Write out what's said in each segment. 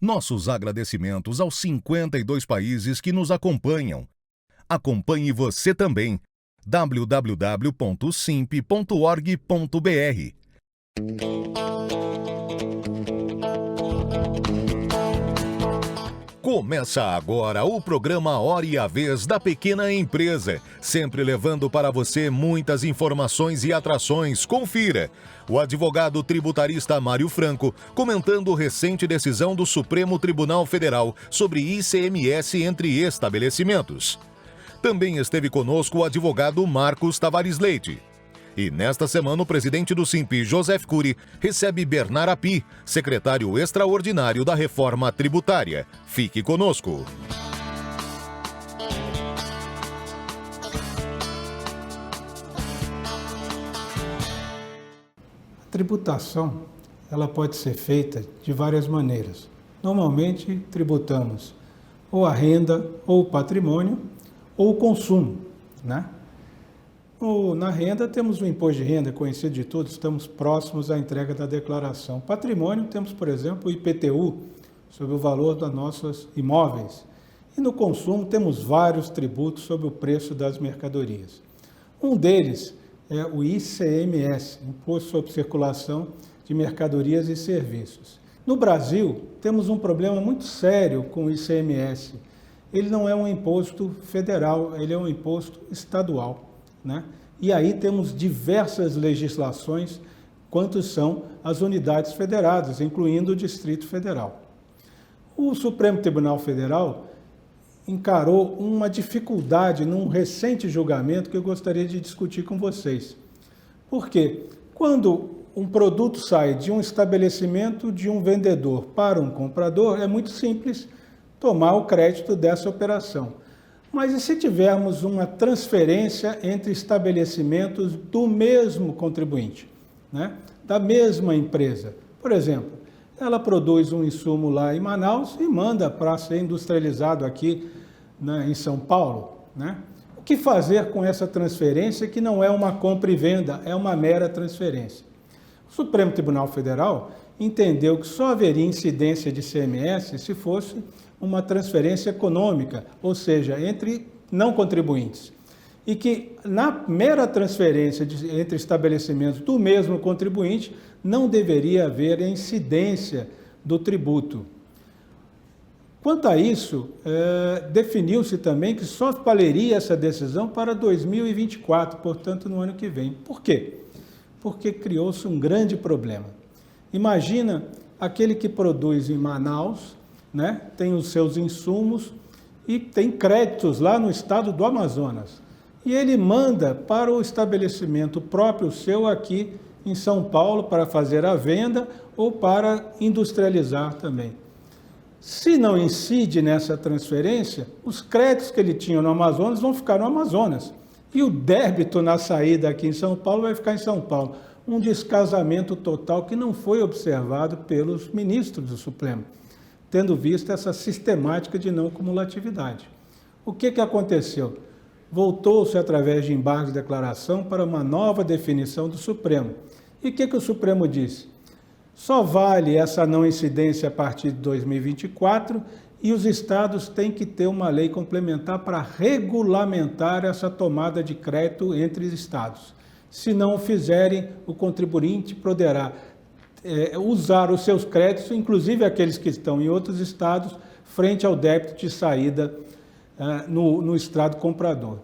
Nossos agradecimentos aos 52 países que nos acompanham. Acompanhe você também. www.simp.org.br. Começa agora o programa Hora e a Vez da Pequena Empresa, sempre levando para você muitas informações e atrações. Confira. O advogado tributarista Mário Franco comentando recente decisão do Supremo Tribunal Federal sobre ICMS entre estabelecimentos. Também esteve conosco o advogado Marcos Tavares Leite. E nesta semana o presidente do Simp, Joseph Cury, recebe Bernard Api, secretário extraordinário da Reforma Tributária. Fique conosco. A tributação, ela pode ser feita de várias maneiras. Normalmente tributamos ou a renda, ou o patrimônio, ou o consumo, né? Na renda, temos o imposto de renda, conhecido de todos, estamos próximos à entrega da declaração. Patrimônio, temos, por exemplo, o IPTU, sobre o valor dos nossos imóveis. E no consumo, temos vários tributos sobre o preço das mercadorias. Um deles é o ICMS, Imposto sobre Circulação de Mercadorias e Serviços. No Brasil, temos um problema muito sério com o ICMS. Ele não é um imposto federal, ele é um imposto estadual, né? E aí temos diversas legislações quanto são as unidades federadas, incluindo o Distrito Federal. O Supremo Tribunal Federal encarou uma dificuldade num recente julgamento que eu gostaria de discutir com vocês. Por quê? Quando um produto sai de um estabelecimento de um vendedor para um comprador, é muito simples tomar o crédito dessa operação. Mas e se tivermos uma transferência entre estabelecimentos do mesmo contribuinte, né? Da mesma empresa? Por exemplo, ela produz um insumo lá em Manaus e manda para ser industrializado aqui, né, em São Paulo, né? O que fazer com essa transferência que não é uma compra e venda, é uma mera transferência? O Supremo Tribunal Federal entendeu que só haveria incidência de ICMS se fosse uma transferência econômica, ou seja, entre não contribuintes. E que na mera transferência entre estabelecimentos do mesmo contribuinte, não deveria haver incidência do tributo. Quanto a isso, definiu-se também que só valeria essa decisão para 2024, portanto, no ano que vem. Por quê? Porque criou-se um grande problema. Imagina aquele que produz em Manaus, né, tem os seus insumos e tem créditos lá no estado do Amazonas. E ele manda para o estabelecimento próprio seu aqui em São Paulo para fazer a venda ou para industrializar também. Se não incide nessa transferência, os créditos que ele tinha no Amazonas vão ficar no Amazonas. E o débito na saída aqui em São Paulo vai ficar em São Paulo. Um descasamento total que não foi observado pelos ministros do Supremo, tendo visto essa sistemática de não cumulatividade. O que aconteceu? Voltou-se, através de embargos de declaração, para uma nova definição do Supremo. E o que o Supremo disse? Só vale essa não incidência a partir de 2024 e os estados têm que ter uma lei complementar para regulamentar essa tomada de crédito entre os estados. Se não o fizerem, o contribuinte poderá usar os seus créditos, inclusive aqueles que estão em outros estados, frente ao débito de saída no estrado comprador.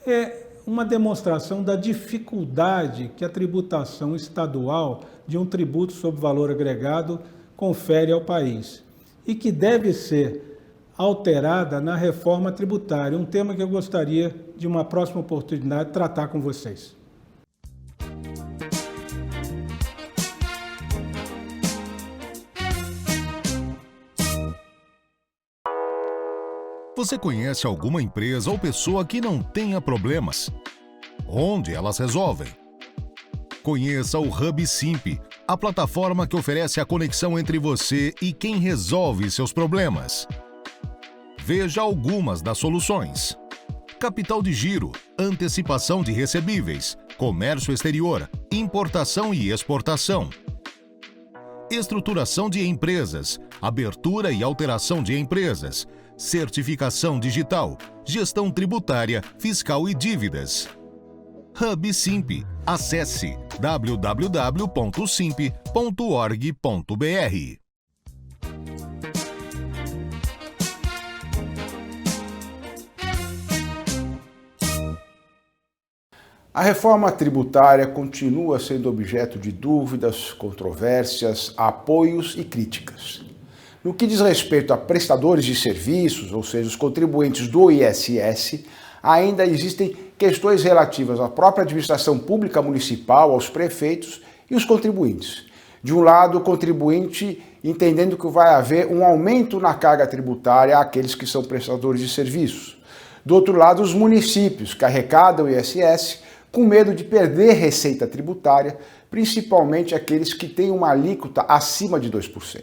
É uma demonstração da dificuldade que a tributação estadual de um tributo sobre valor agregado confere ao país e que deve ser alterada na reforma tributária, um tema que eu gostaria de uma próxima oportunidade de tratar com vocês. Você conhece alguma empresa ou pessoa que não tenha problemas? Onde elas resolvem? Conheça o Hub Simp, a plataforma que oferece a conexão entre você e quem resolve seus problemas. Veja algumas das soluções: capital de giro, antecipação de recebíveis, comércio exterior, importação e exportação. estruturação de empresas, abertura e alteração de empresas, certificação digital, gestão tributária, fiscal e dívidas. Hub Simp. Acesse www.simp.org.br. A reforma tributária continua sendo objeto de dúvidas, controvérsias, apoios e críticas. No que diz respeito a prestadores de serviços, ou seja, os contribuintes do ISS, ainda existem questões relativas à própria administração pública municipal, aos prefeitos e os contribuintes. De um lado, o contribuinte entendendo que vai haver um aumento na carga tributária àqueles que são prestadores de serviços. Do outro lado, os municípios que arrecadam o ISS com medo de perder receita tributária, principalmente aqueles que têm uma alíquota acima de 2%.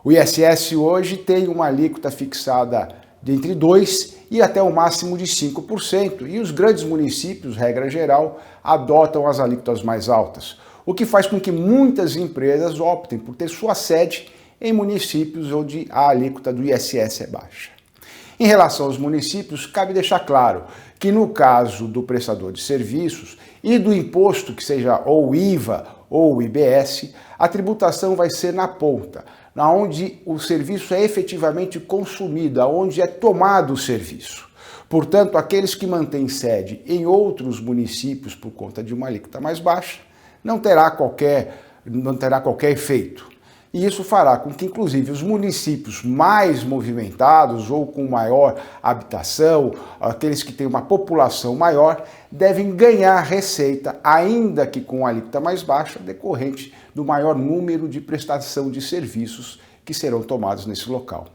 O ISS hoje tem uma alíquota fixada de entre 2% e até o máximo de 5%, e os grandes municípios, regra geral, adotam as alíquotas mais altas, o que faz com que muitas empresas optem por ter sua sede em municípios onde a alíquota do ISS é baixa. Em relação aos municípios, cabe deixar claro que no caso do prestador de serviços e do imposto, que seja ou IVA ou IBS, a tributação vai ser na ponta, onde o serviço é efetivamente consumido, onde é tomado o serviço. Portanto, aqueles que mantêm sede em outros municípios por conta de uma alíquota mais baixa, não terá qualquer efeito. E isso fará com que, inclusive, os municípios mais movimentados ou com maior habitação, aqueles que têm uma população maior, devem ganhar receita, ainda que com a alíquota mais baixa, decorrente do maior número de prestação de serviços que serão tomados nesse local.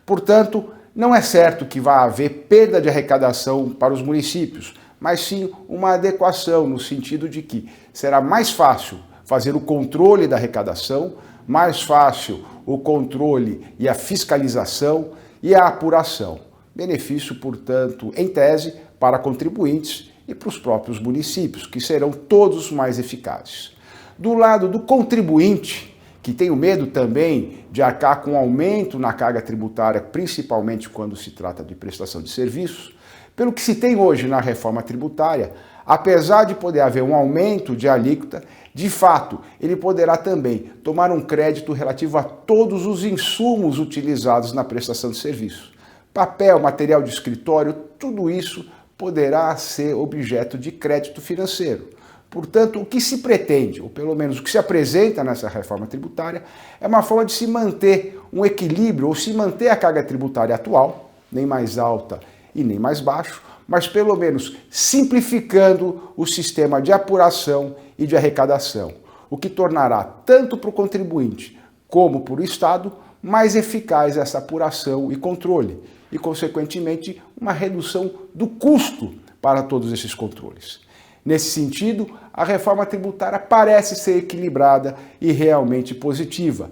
Portanto, não é certo que vá haver perda de arrecadação para os municípios, mas sim uma adequação, no sentido de que será mais fácil fazer o controle da arrecadação, mais fácil o controle e a fiscalização e a apuração. Benefício, portanto, em tese, para contribuintes e para os próprios municípios, que serão todos mais eficazes. Do lado do contribuinte, que tem o medo também de arcar com aumento na carga tributária, principalmente quando se trata de prestação de serviços, pelo que se tem hoje na reforma tributária, apesar de poder haver um aumento de alíquota, de fato, ele poderá também tomar um crédito relativo a todos os insumos utilizados na prestação de serviço. Papel, material de escritório, tudo isso poderá ser objeto de crédito financeiro. Portanto, o que se pretende, ou pelo menos o que se apresenta nessa reforma tributária, é uma forma de se manter um equilíbrio, ou se manter a carga tributária atual, nem mais alta e nem mais baixo, mas pelo menos simplificando o sistema de apuração e de arrecadação, o que tornará tanto para o contribuinte como para o Estado mais eficaz essa apuração e controle, e, consequentemente, uma redução do custo para todos esses controles. Nesse sentido, a reforma tributária parece ser equilibrada e realmente positiva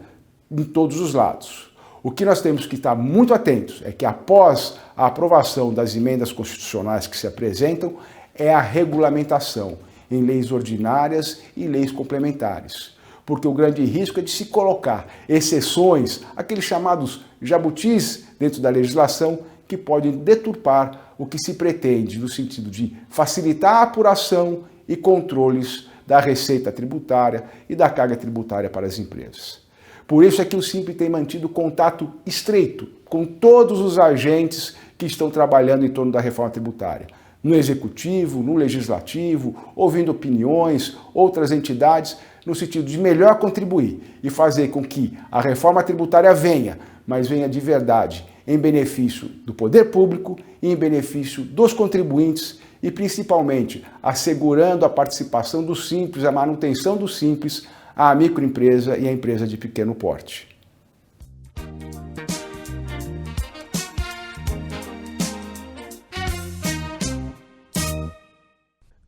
em todos os lados. O que nós temos que estar muito atentos é que, após a aprovação das emendas constitucionais que se apresentam, é a regulamentação em leis ordinárias e leis complementares. Porque o grande risco é de se colocar exceções, aqueles chamados jabutis dentro da legislação, que podem deturpar o que se pretende no sentido de facilitar a apuração e controles da receita tributária e da carga tributária para as empresas. Por isso é que o Simp tem mantido contato estreito com todos os agentes que estão trabalhando em torno da reforma tributária, no Executivo, no Legislativo, ouvindo opiniões, outras entidades, no sentido de melhor contribuir e fazer com que a reforma tributária venha, mas venha de verdade, em benefício do poder público e em benefício dos contribuintes e, principalmente, assegurando a participação do Simples, a manutenção do Simples, à microempresa e à empresa de pequeno porte.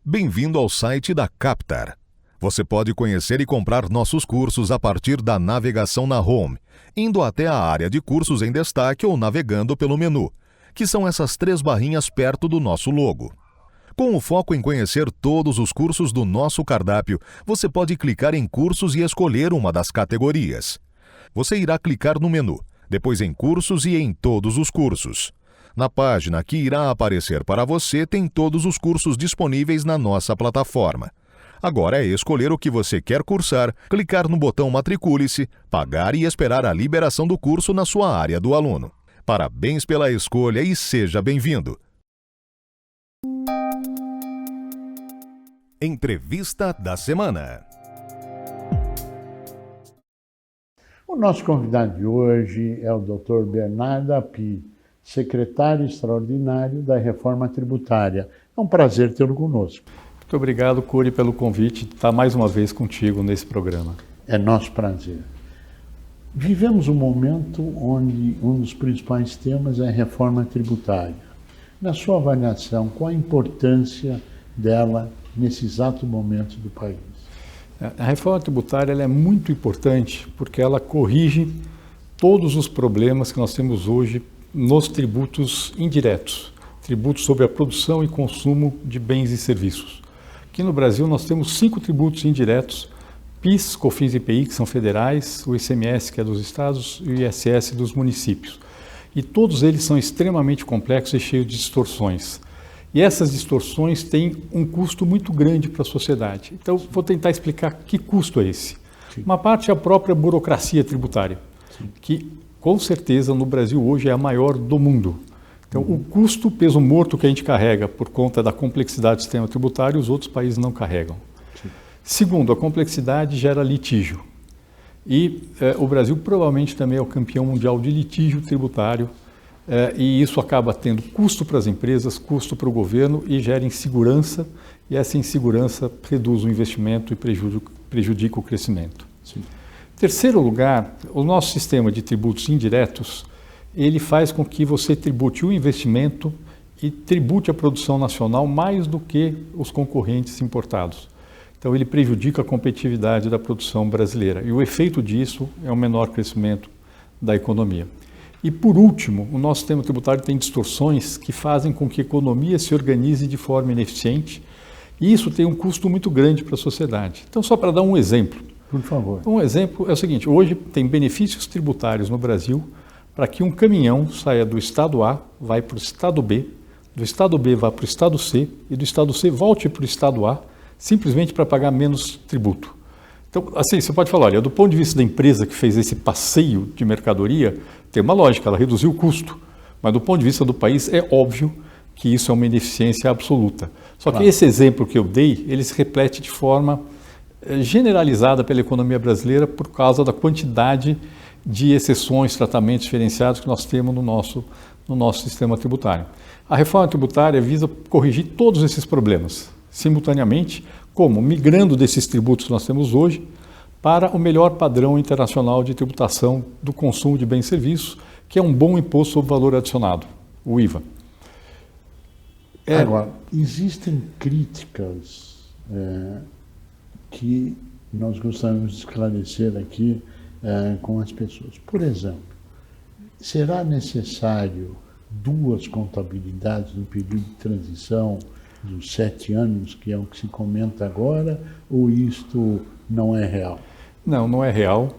Bem-vindo ao site da Captar. Você pode conhecer e comprar nossos cursos a partir da navegação na Home, indo até a área de cursos em destaque ou navegando pelo menu, que são essas 3 barrinhas perto do nosso logo. Com o foco em conhecer todos os cursos do nosso cardápio, você pode clicar em cursos e escolher uma das categorias. Você irá clicar no menu, depois em cursos e em todos os cursos. Na página que irá aparecer para você tem todos os cursos disponíveis na nossa plataforma. Agora é escolher o que você quer cursar, clicar no botão Matricule-se, pagar e esperar a liberação do curso na sua área do aluno. Parabéns pela escolha e seja bem-vindo! Entrevista da semana. O nosso convidado de hoje é o Dr. Bernardo Api, secretário extraordinário da Reforma Tributária. É um prazer tê-lo conosco. Muito obrigado, Cury, pelo convite de estar mais uma vez contigo nesse programa. É nosso prazer. Vivemos um momento onde um dos principais temas é a reforma tributária. Na sua avaliação, qual a importância dela nesse exato momento do país? A reforma tributária ela é muito importante porque ela corrige todos os problemas que nós temos hoje nos tributos indiretos, tributos sobre a produção e consumo de bens e serviços. Aqui no Brasil nós temos 5 tributos indiretos, PIS, COFINS e IPI, que são federais, o ICMS, que é dos estados, e o ISS dos municípios. E todos eles são extremamente complexos e cheios de distorções. E essas distorções têm um custo muito grande para a sociedade. Então, vou tentar explicar que custo é esse. Sim. Uma parte é a própria burocracia tributária, sim, que, com certeza, no Brasil hoje é a maior do mundo. Então, o custo, peso morto que a gente carrega por conta da complexidade do sistema tributário, os outros países não carregam. Sim. Segundo, a complexidade gera litígio. E o Brasil provavelmente também é o campeão mundial de litígio tributário, e isso acaba tendo custo para as empresas, custo para o governo e gera insegurança, e essa insegurança reduz o investimento e prejudica o crescimento. Sim. Terceiro lugar, o nosso sistema de tributos indiretos, ele faz com que você tribute o investimento e tribute a produção nacional mais do que os concorrentes importados. Então ele prejudica a competitividade da produção brasileira e o efeito disso é um menor crescimento da economia. E por último, o nosso sistema tributário tem distorções que fazem com que a economia se organize de forma ineficiente e isso tem um custo muito grande para a sociedade. Então só para dar um exemplo. Por favor. Um exemplo é o seguinte, hoje tem benefícios tributários no Brasil para que um caminhão saia do estado A, vai para o estado B, do estado B vá para o estado C e do estado C volte para o estado A, simplesmente para pagar menos tributo. Então, assim, você pode falar, olha, do ponto de vista da empresa que fez esse passeio de mercadoria, tem uma lógica, ela reduziu o custo, mas do ponto de vista do país é óbvio que isso é uma ineficiência absoluta. Só que esse exemplo que eu dei, ele se reflete de forma generalizada pela economia brasileira por causa da quantidade de exceções, tratamentos diferenciados que nós temos no nosso sistema tributário. A reforma tributária visa corrigir todos esses problemas, simultaneamente, como migrando desses tributos que nós temos hoje para o melhor padrão internacional de tributação do consumo de bens e serviços, que é um bom imposto sobre valor adicionado, o IVA. Agora, existem críticas que nós gostaríamos de esclarecer aqui com as pessoas. Por exemplo, será necessário 2 contabilidades no período de transição dos 7 anos, que é o que se comenta agora, ou isto não é real? Não, não é real.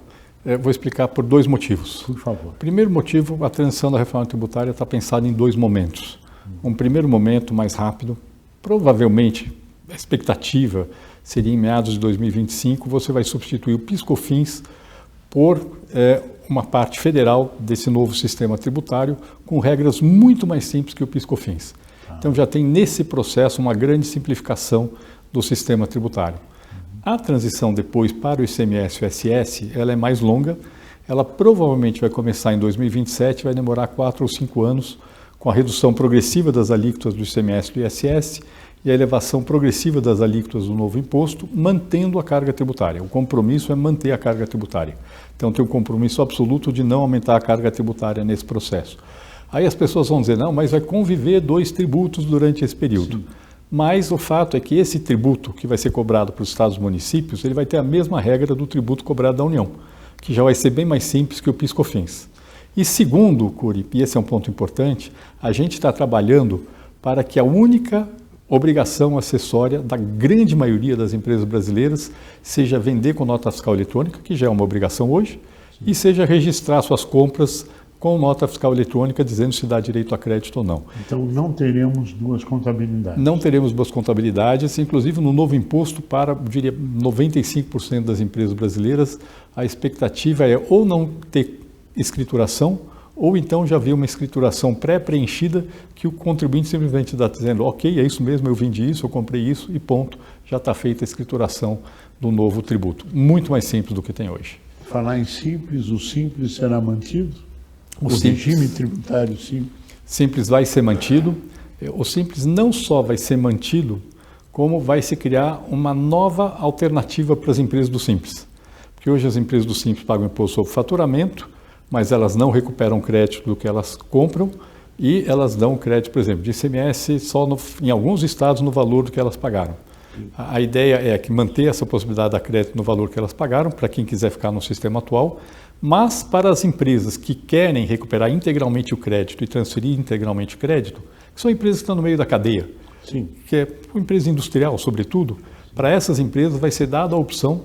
Vou explicar por 2 motivos. Por favor. Primeiro motivo, a transição da reforma tributária está pensada em 2 momentos. Um primeiro momento mais rápido, provavelmente a expectativa seria em meados de 2025, você vai substituir o PIS/COFINS por uma parte federal desse novo sistema tributário com regras muito mais simples que o PIS/COFINS. Então já tem nesse processo uma grande simplificação do sistema tributário. A transição depois para o ICMS e o ISS, ela é mais longa, ela provavelmente vai começar em 2027, vai demorar 4 ou 5 anos, com a redução progressiva das alíquotas do ICMS e do ISS e a elevação progressiva das alíquotas do novo imposto, mantendo a carga tributária. O compromisso é manter a carga tributária. Então tem um compromisso absoluto de não aumentar a carga tributária nesse processo. Aí as pessoas vão dizer, não, mas vai conviver 2 tributos durante esse período. Sim. Mas o fato é que esse tributo que vai ser cobrado para os estados e municípios, ele vai ter a mesma regra do tributo cobrado da União, que já vai ser bem mais simples que o PIS/COFINS. E segundo, Cury, e esse é um ponto importante, a gente está trabalhando para que a única obrigação acessória da grande maioria das empresas brasileiras, seja vender com nota fiscal eletrônica, que já é uma obrigação hoje, e seja registrar suas compras com nota fiscal eletrônica dizendo se dá direito a crédito ou não. Então não teremos duas contabilidades. Não teremos duas contabilidades, inclusive no novo imposto para, eu diria, 95% das empresas brasileiras, a expectativa é ou não ter escrituração, ou então já haver uma escrituração pré-preenchida que o contribuinte simplesmente está dizendo, ok, é isso mesmo, eu vendi isso, eu comprei isso e ponto, já está feita a escrituração do novo tributo. Muito mais simples do que tem hoje. Falar em simples, o simples será mantido? O Simples. regime tributário simples? Simples vai ser mantido. O Simples não só vai ser mantido, como vai se criar uma nova alternativa para as empresas do Simples. Porque hoje as empresas do Simples pagam imposto sobre faturamento, mas elas não recuperam crédito do que elas compram e elas dão crédito, por exemplo, de ICMS só em alguns estados no valor do que elas pagaram. A ideia é que manter essa possibilidade de dar crédito no valor que elas pagaram, para quem quiser ficar no sistema atual, mas para as empresas que querem recuperar integralmente o crédito e transferir integralmente o crédito, que são empresas que estão no meio da cadeia, Sim. que é uma empresa industrial, sobretudo, para essas empresas vai ser dada a opção,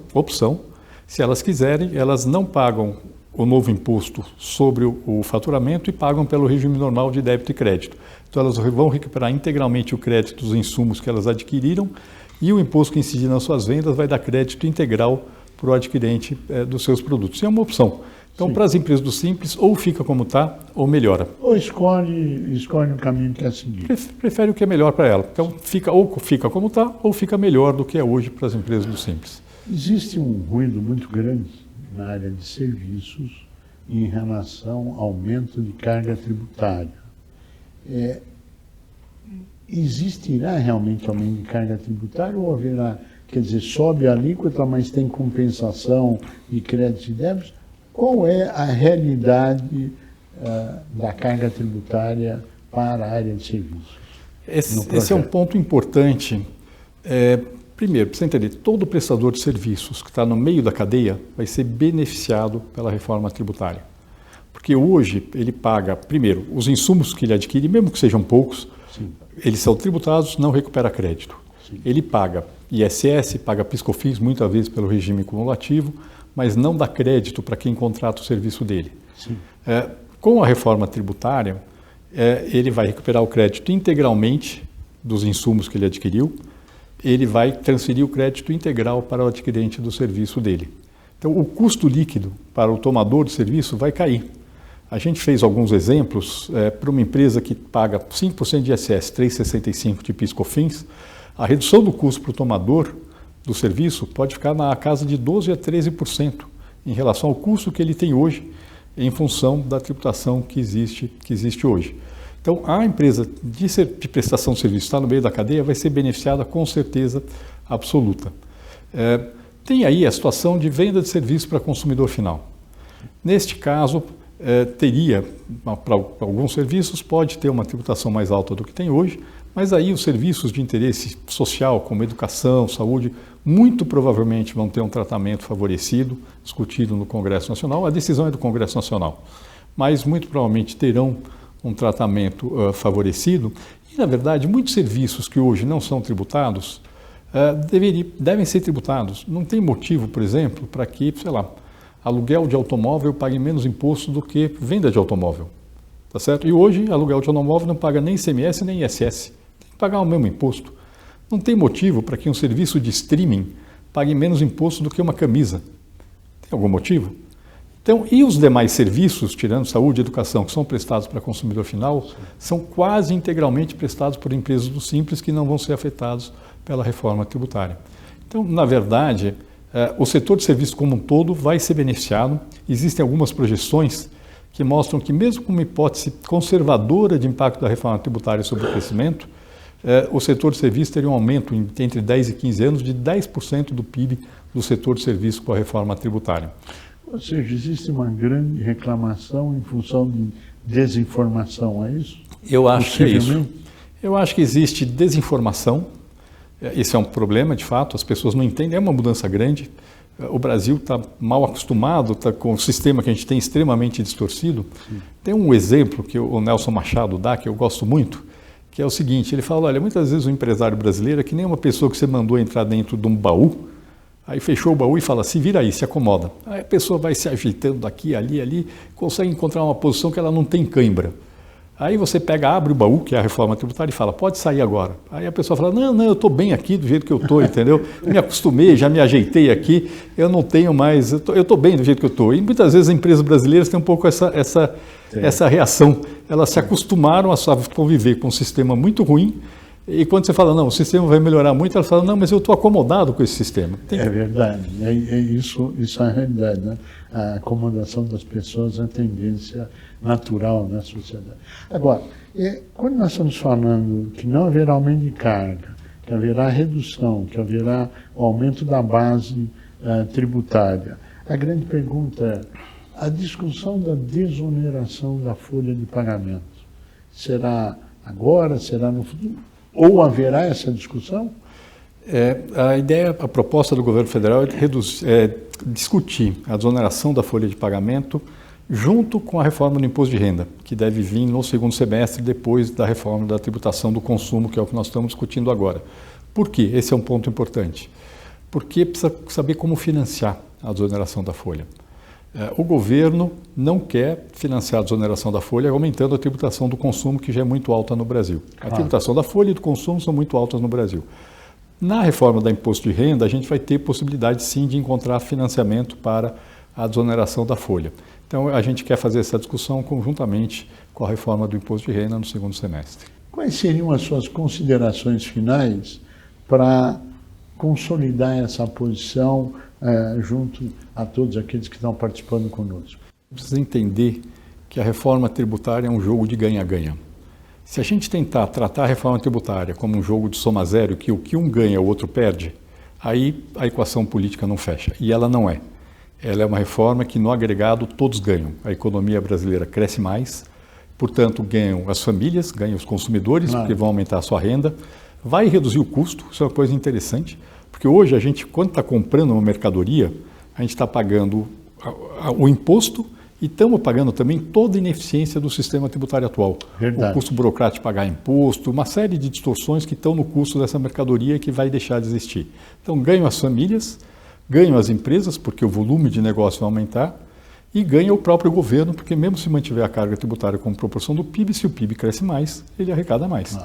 se elas quiserem, elas não pagam o novo imposto sobre o faturamento e pagam pelo regime normal de débito e crédito. Então elas vão recuperar integralmente o crédito dos insumos que elas adquiriram e o imposto que incidir nas suas vendas vai dar crédito integral para o adquirente dos seus produtos. Isso é uma opção. Então, para as empresas do Simples, ou fica como está, ou melhora. Ou escolhe o caminho que quer seguir. Prefere o que é melhor para ela. Então, ou fica como está, ou fica melhor do que é hoje para as empresas do Simples. Existe um ruído muito grande na área de serviços em relação ao aumento de carga tributária. Existirá realmente aumento de carga tributária ou haverá, quer dizer, sobe a alíquota, mas tem compensação e créditos e débitos? Qual é a realidade da carga tributária para a área de serviços? Esse é um ponto importante. Primeiro, para você entender, todo prestador de serviços que está no meio da cadeia vai ser beneficiado pela reforma tributária. Porque hoje ele paga, primeiro, os insumos que ele adquire, mesmo que sejam poucos, Sim. eles são tributados, não recupera crédito. Sim. Ele paga ISS, paga PIS/COFINS, muitas vezes pelo regime cumulativo, mas não dá crédito para quem contrata o serviço dele. Com a reforma tributária, ele vai recuperar o crédito integralmente dos insumos que ele adquiriu, ele vai transferir o crédito integral para o adquirente do serviço dele. Então, o custo líquido para o tomador de serviço vai cair. A gente fez alguns exemplos para uma empresa que paga 5% de ISS, 3,65% de PIS/COFINS, a redução do custo para o tomador do serviço pode ficar na casa de 12% a 13% em relação ao custo que ele tem hoje em função da tributação que existe hoje. Então, a empresa de prestação de serviço que está no meio da cadeia vai ser beneficiada com certeza absoluta. Tem aí a situação de venda de serviço para consumidor final. Neste caso, teria, para alguns serviços, pode ter uma tributação mais alta do que tem hoje, mas aí os serviços de interesse social, como educação, saúde, muito provavelmente vão ter um tratamento favorecido, discutido no Congresso Nacional. A decisão é do Congresso Nacional, mas muito provavelmente terão um tratamento favorecido. E, na verdade, muitos serviços que hoje não são tributados devem ser tributados. Não tem motivo, por exemplo, para que, sei lá, aluguel de automóvel pague menos imposto do que venda de automóvel. Tá certo? E hoje, aluguel de automóvel não paga nem ICMS nem ISS. Tem que pagar o mesmo imposto. Não tem motivo para que um serviço de streaming pague menos imposto do que uma camisa. Tem algum motivo? Então, e os demais serviços, tirando saúde e educação, que são prestados para consumidor final, são quase integralmente prestados por empresas do Simples que não vão ser afetados pela reforma tributária. Então, na verdade, o setor de serviços como um todo vai ser beneficiado. Existem algumas projeções que mostram que, mesmo com uma hipótese conservadora de impacto da reforma tributária sobre o crescimento, o setor de serviços teria um aumento entre 10 e 15 anos de 10% do PIB do setor de serviços com a reforma tributária. Ou seja, existe uma grande reclamação em função de desinformação, é isso? Eu acho que é isso. Eu acho que existe desinformação. Esse é um problema, de fato, as pessoas não entendem, é uma mudança grande. O Brasil está mal acostumado, está com o sistema que a gente tem extremamente distorcido. Sim. Tem um exemplo que o Nelson Machado dá, que eu gosto muito, que é o seguinte, ele fala, olha, muitas vezes o empresário brasileiro é que nem uma pessoa que você mandou entrar dentro de um baú, aí fechou o baú e fala, se vira aí, se acomoda. Aí a pessoa vai se ajeitando daqui, ali, consegue encontrar uma posição que ela não tem cãibra. Aí você abre o baú, que é a reforma tributária, e fala, pode sair agora. Aí a pessoa fala, não, eu estou bem aqui do jeito que eu estou, entendeu? Me acostumei, já me ajeitei aqui, eu não tenho mais, eu estou bem do jeito que eu estou. E muitas vezes as empresas brasileiras têm um pouco essa reação. Elas se acostumaram a conviver com um sistema muito ruim, e quando você fala, não, o sistema vai melhorar muito, elas falam, não, mas eu estou acomodado com esse sistema. É verdade, isso é a realidade, né? A acomodação das pessoas é a tendência natural na sociedade. Agora, quando nós estamos falando que não haverá aumento de carga, que haverá redução, que haverá o aumento da base tributária, a grande pergunta é, a discussão da desoneração da folha de pagamento, será agora, será no futuro? Ou haverá essa discussão? A proposta do governo federal é discutir a desoneração da folha de pagamento junto com a reforma do imposto de renda, que deve vir no segundo semestre, depois da reforma da tributação do consumo, que é o que nós estamos discutindo agora. Por quê? Esse é um ponto importante. Porque precisa saber como financiar a desoneração da folha. O governo não quer financiar a desoneração da folha aumentando a tributação do consumo, que já é muito alta no Brasil. A tributação da folha e do consumo são muito altas no Brasil. Na reforma do imposto de renda, a gente vai ter possibilidade, sim, de encontrar financiamento para a desoneração da folha. Então, a gente quer fazer essa discussão conjuntamente com a reforma do imposto de renda no segundo semestre. Quais seriam as suas considerações finais para consolidar essa posição junto a todos aqueles que estão participando conosco? Precisa entender que a reforma tributária é um jogo de ganha-ganha. Se a gente tentar tratar a reforma tributária como um jogo de soma zero, que o que um ganha, o outro perde, aí a equação política não fecha. E ela não é. Ela é uma reforma que, no agregado, todos ganham. A economia brasileira cresce mais, portanto, ganham as famílias, ganham os consumidores, porque vão aumentar a sua renda, vai reduzir o custo, isso é uma coisa interessante, porque hoje a gente, quando está comprando uma mercadoria, a gente está pagando o imposto e estamos pagando também toda a ineficiência do sistema tributário atual. Verdade. O custo burocrático de pagar imposto, uma série de distorções que estão no custo dessa mercadoria que vai deixar de existir. Então, ganham as famílias, ganham as empresas, porque o volume de negócio vai aumentar, e ganha o próprio governo, porque mesmo se mantiver a carga tributária como proporção do PIB, se o PIB cresce mais, ele arrecada mais.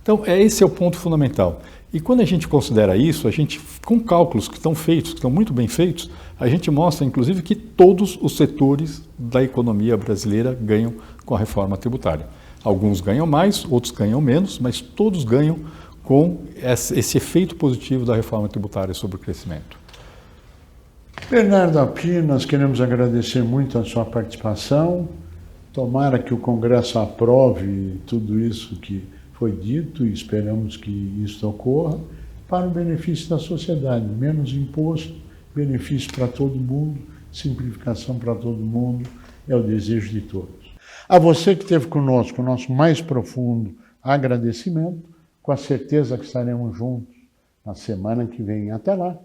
Então, esse é o ponto fundamental. E quando a gente considera isso, a gente, com cálculos que estão feitos, que estão muito bem feitos, a gente mostra, inclusive, que todos os setores da economia brasileira ganham com a reforma tributária. Alguns ganham mais, outros ganham menos, mas todos ganham com esse efeito positivo da reforma tributária sobre o crescimento. Bernardo Appi, nós queremos agradecer muito a sua participação. Tomara que o Congresso aprove tudo isso que foi dito e esperamos que isso ocorra para o benefício da sociedade. Menos imposto, benefício para todo mundo, simplificação para todo mundo, é o desejo de todos. A você que esteve conosco, o nosso mais profundo agradecimento, com a certeza que estaremos juntos na semana que vem. Até lá!